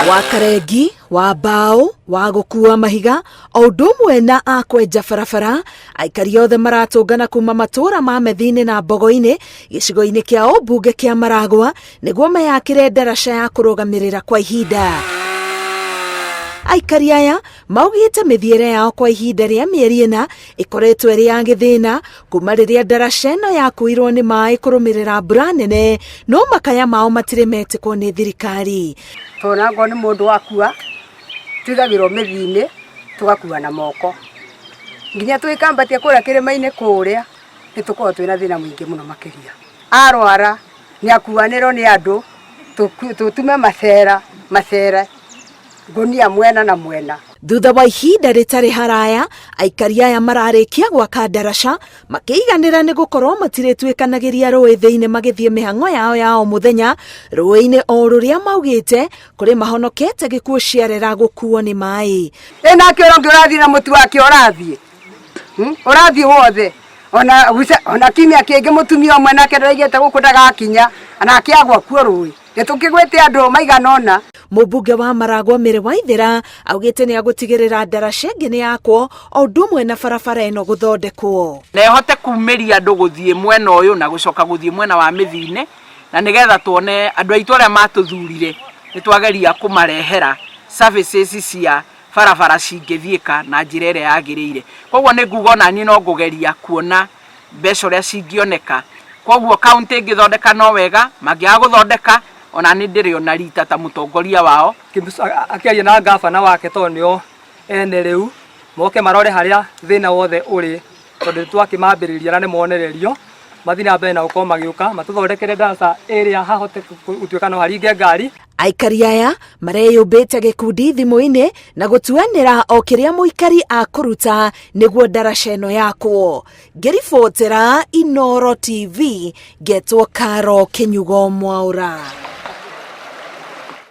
wa karengi, wa mbao, wa gukua mahiga, o undu umwe na akwenja barabara, aikari othe maratungana kuma matura ma Methi-ini na Mbogo-ini gicigo-ini kia mbunge kia Maragwa niguo mayakire ndaraca ya kurugamirira kwa ihinda. Aikari aya maugite mithiire yao kwa ihinda ria mieri ina ikoretwo iri ya githina kuma riria ndaraca ino yakuirwo ni mai kurumirira mbura nene, no makaya mao matire metikwo ni thirikari. Tonangwo ni mundu wakua tuthagirwo Methi-ini tugakua na moko nginya twikambatia kuria kirima-ini kuria nitukorwo twina thina mwingi muno makiria. Arwara ni akuanirwo ni andu tutume macera gunia mwena na mwena. Thutha wa ihinda ritari haraya, aikari aya mararikia gwaka ndaraca makiiganira ni gukorwo matiritwikanagiria rui thiini magithie mihango yao ya o muthenya rui-ini o ruria maugite kuri mahonokete gikuo ciarera gukuo ni mai. Ena kiorongo urathie na mutu wake urathie wothe ona kimia kingi mutumia omwe nake ndaigete guku ndagakinya anake agwa kuo rui tukigwete andu maiganona. Mbunge wa Maragwa Meri Waithira augite ni agutigirira ndaraca ingi ni yakwo o undu umwe na barabara ino guthondekwo na ihote kumiria andu guthie mwena uyu na gucoka guthie mwena wa Methi-ini, na nigetha tuone andu aitu aria matuthurire ni twageria kumarehera services cia barabara cingithiika na njira iria yagiriire. Koguo ni nguga na ni no ngugeria kuona mbeca uria cingioneka. Koguo county ngithondeka no wega, mangiaga guthondeka ona ni ndiri ona rita ta mutongoria wao akiaria na gavana wake tonio ene riu moke marore haria thina wothe uri tondu twakimambiriria na ni monererio mathina mbere na gukorwo magiuka matuthondekere ndaraca area hahote gutwika no haringe ngari. Aikari aya mareyumbite gikundi thimu-ini na gutuanira o kiria muikari akuruta niguo ndaraca ino yakwo. Ngiribotera Inooro TV, getwo Karo Kinyugo Mwaura.